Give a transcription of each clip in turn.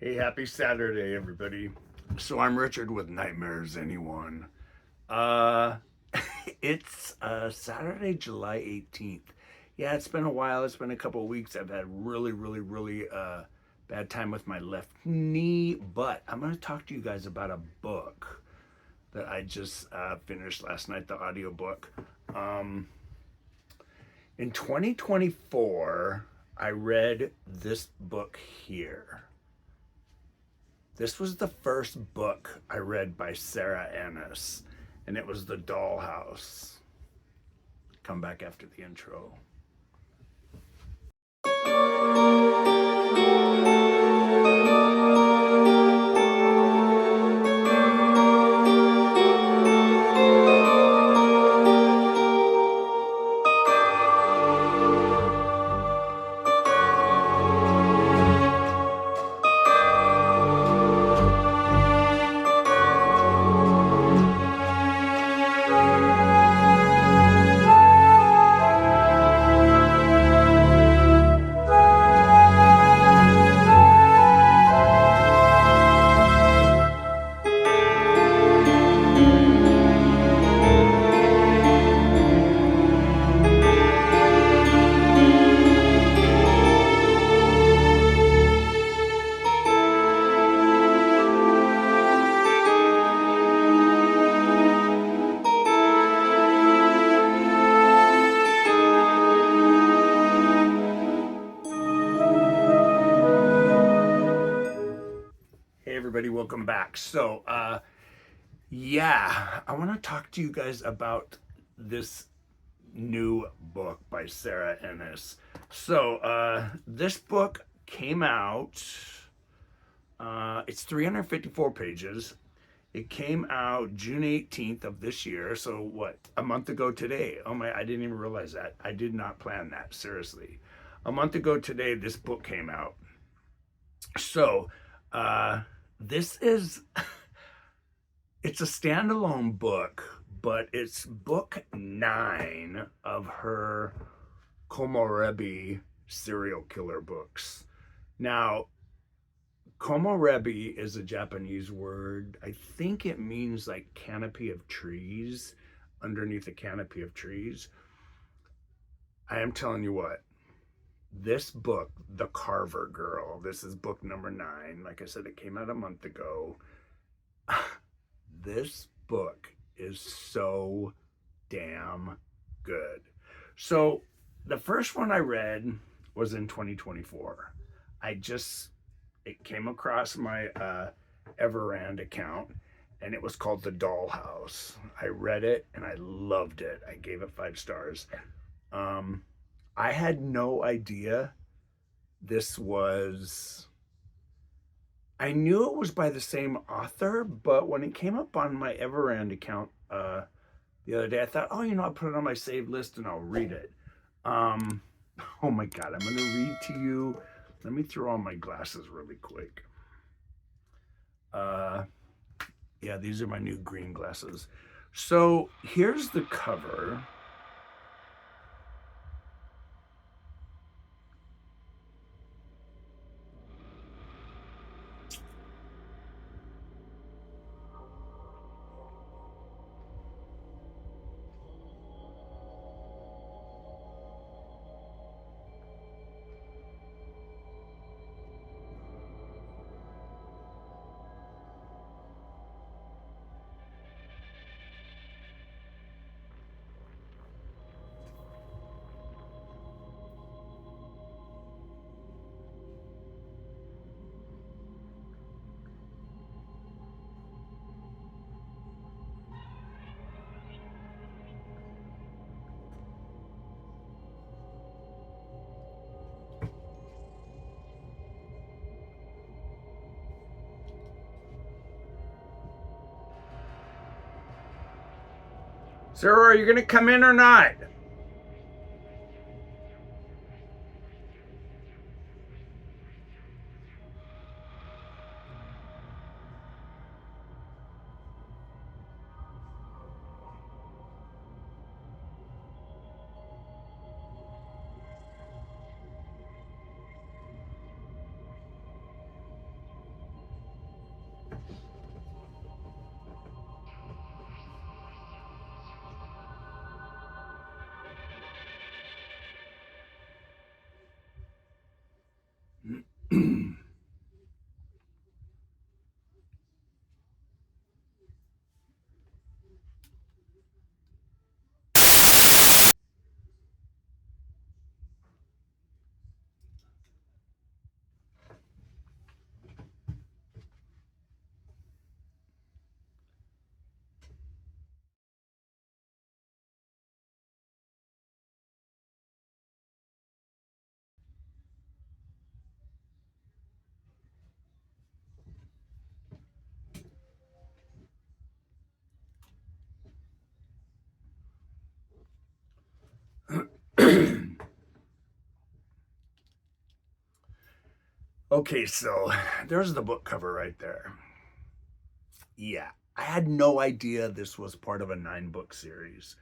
Hey, happy Saturday, everybody. So I'm Richard with Nightmares Anyone. Uh, it's Saturday, July 18th. Yeah, it's been a while. It's been a couple of weeks. I've had really bad time with my left knee, but I'm going to talk to you guys about a book that I just finished last night, the audiobook. Um, in 2024, I read this book here. This was the first book I read by Sara Ennis, and it was The Dollhouse. Come back after the intro. Hey everybody, welcome back. Yeah, I want to talk to you guys about this new book by Sara Ennis. This book came out, it's 354 pages. It came out June 18th of this year. So what, a month ago today? Oh my, I didn't even realize that. I did not plan that, seriously. A month ago today, this book came out. So, this is, it's a standalone book, but it's book 9 of her Komorebi serial killer books. Now, Komorebi is a Japanese word. I think it means like canopy of trees, underneath a canopy of trees. I am telling you what, this book, The Carver Girl, this is book number 9. Like I said, it came out a month ago. This book is so damn good. So the first one I read was in 2024. It came across my Everand account, and it was called The Dollhouse. I read it and I loved it. I gave it 5 stars. I had no idea this was, I knew it was by the same author, but when it came up on my Everand account the other day, I thought, oh, I'll put it on my saved list and I'll read it. Oh my God, I'm going to read to you. Let me throw on my glasses really quick. Yeah, these are my new green glasses. So here's the cover. Sarah, are you going to come in or not? Okay, so there's the book cover right there. Yeah, I had no idea this was part of a 9-book series.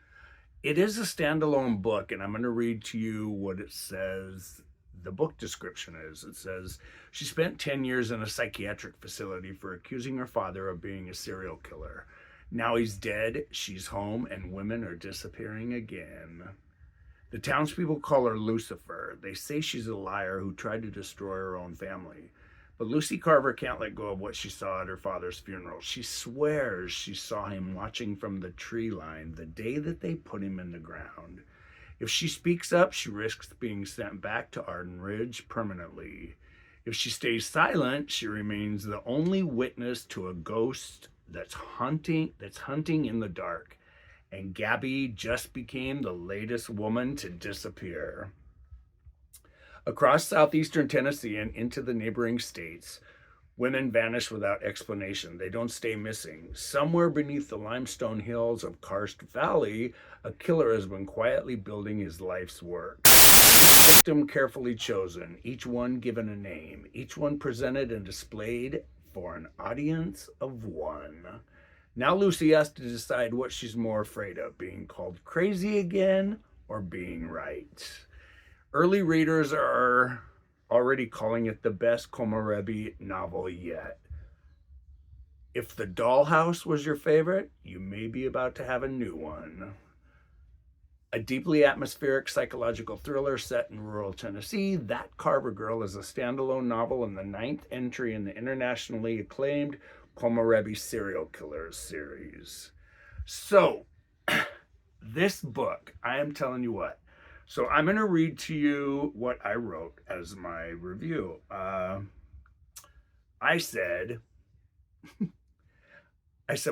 It is a standalone book, and I'm going to read to you what it says. The book description is, it says, she spent 10 years in a psychiatric facility for accusing her father of being a serial killer. Now he's dead, she's home, and women are disappearing again. The townspeople call her Lucifer. They say she's a liar who tried to destroy her own family. But Lucy Carver can't let go of what she saw at her father's funeral. She swears she saw him watching from the tree line the day that they put him in the ground. If she speaks up, she risks being sent back to Arden Ridge permanently. If she stays silent, she remains the only witness to a ghost that's hunting in the dark. And Gabby just became the latest woman to disappear. Across southeastern Tennessee and into the neighboring states, women vanish without explanation. They don't stay missing. Somewhere beneath the limestone hills of Karst Valley, a killer has been quietly building his life's work. Each victim carefully chosen, each one given a name, each one presented and displayed for an audience of one. Now Lucy has to decide what she's more afraid of, being called crazy again or being right. Early readers are already calling it the best Komarebi novel yet. If The Dollhouse was your favorite, you may be about to have a new one. A deeply atmospheric psychological thriller set in rural Tennessee, That Carver Girl is a standalone novel and the 9th entry in the internationally acclaimed Komarebi Serial Killers series. So, this book, I am telling you what. So I'm going to read to you what I wrote as my review. I said,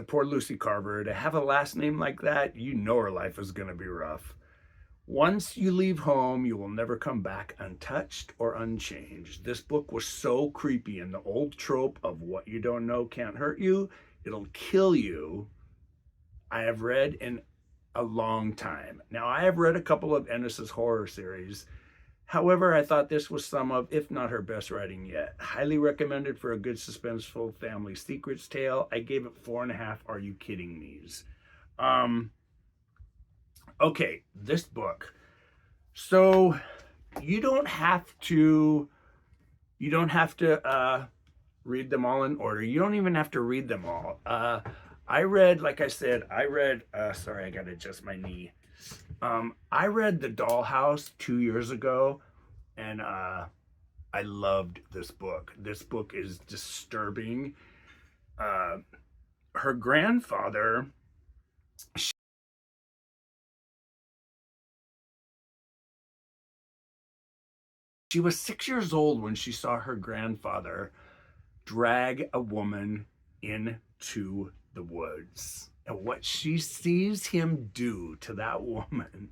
poor Lucy Carver, to have a last name like that, you know her life is going to be rough. Once you leave home, you will never come back untouched or unchanged. This book was so creepy, and the old trope of what you don't know can't hurt you, it'll kill you, I have read in a long time. Now, I have read a couple of Ennis's horror series. However, I thought this was some of, if not her best writing yet. Highly recommended for a good suspenseful family secrets tale. I gave it 4.5 Are You Kidding Me's. Okay, this book. So you don't have to read them all in order. You don't even have to read them all. I read, like I said, sorry, I got to adjust my knee. I read The Dollhouse 2 years ago, and I loved this book. This book is disturbing. Her grandfather, she was 6 years old when she saw her grandfather drag a woman into the woods. And what she sees him do to that woman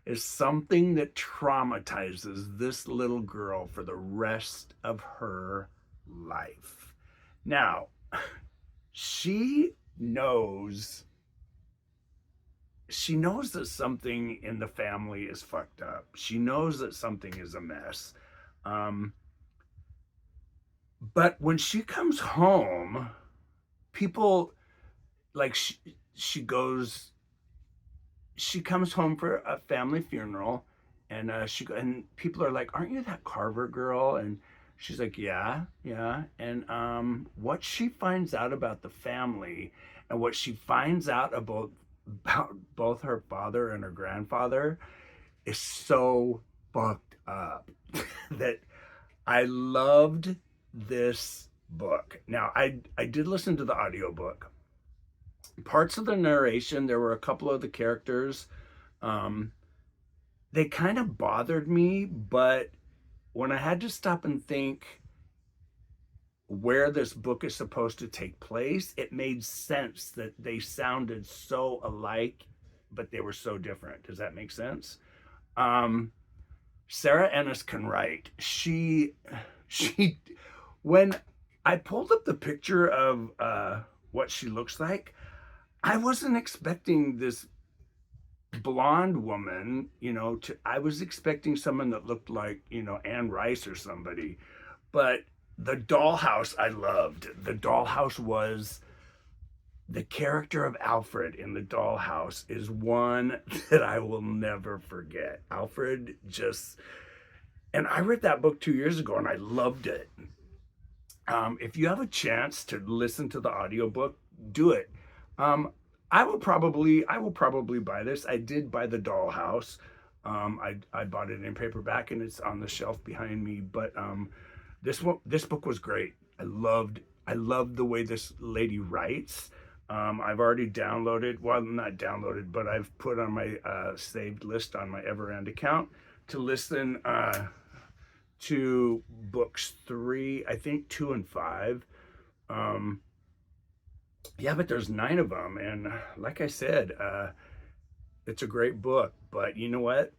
is something that traumatizes this little girl for the rest of her life. Now, she knows that something in the family is fucked up. She knows that something is a mess. But when she comes home, people, like, she comes home for a family funeral, and people are like, aren't you that Carver girl? And she's like, yeah. And what she finds out about the family, and what she finds out about both her father and her grandfather, is so fucked up that I loved this book. Now, I did listen to the audiobook. Parts of the narration, there were a couple of the characters, they kind of bothered me, but when I had to stop and think where this book is supposed to take place, it made sense that they sounded so alike, but they were so different. Does that make sense? Sara Ennis can write. She when I pulled up the picture of what she looks like, I wasn't expecting this blonde woman, I was expecting someone that looked like, Anne Rice or somebody. But the Dollhouse I loved. The Dollhouse was the character of Alfred in the Dollhouse is one that I will never forget. Alfred just, and I read that book 2 years ago and I loved it. If you have a chance to listen to the audiobook, do it. I will probably buy this. I did buy the Dollhouse. I bought it in paperback and it's on the shelf behind me. But this book was great. I loved the way this lady writes. I've already downloaded, well, not downloaded, but I've put on my saved list on my Everend account to listen to books 3, I think 2 and 5. Yeah, but there's 9 of them, and like I said, it's a great book. But you know what?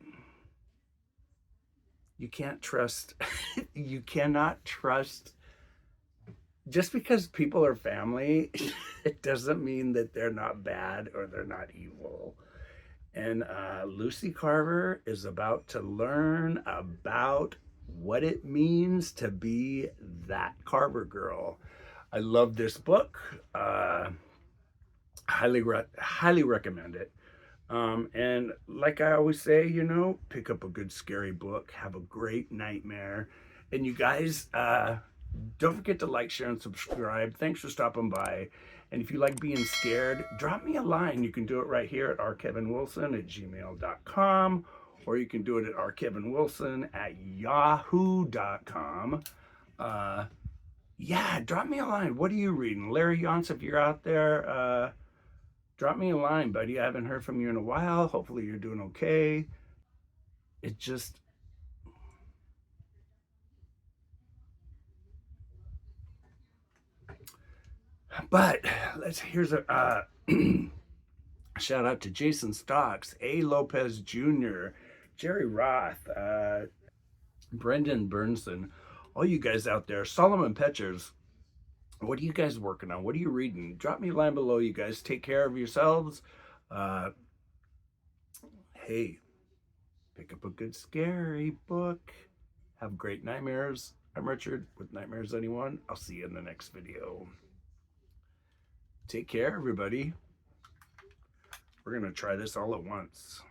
You can't trust. You cannot trust. Just because people are family, it doesn't mean that they're not bad or they're not evil. And Lucy Carver is about to learn about what it means to be that Carver girl. I love this book. Highly recommend it. And like I always say, you know, pick up a good scary book, have a great nightmare. And you guys, don't forget to like, share, and subscribe. Thanks for stopping by. And if you like being scared, drop me a line. You can do it right here at rkevinwilson@gmail.com, or you can do it at rkevinwilson@yahoo.com. Yeah, drop me a line. What are you reading? Larry Yance, if you're out there, drop me a line, buddy. I haven't heard from you in a while. Hopefully you're doing okay. It just... But here's a shout out to Jason Stocks, A. Lopez Jr., Jerry Roth, Brendan Burnson, all you guys out there, Solomon Petchers. What are you guys working on? What are you reading? Drop me a line below, you guys. Take care of yourselves. Hey, pick up a good scary book. Have great nightmares. I'm Richard with Nightmares Anyone. I'll see you in the next video. Take care, everybody. We're going to try this all at once.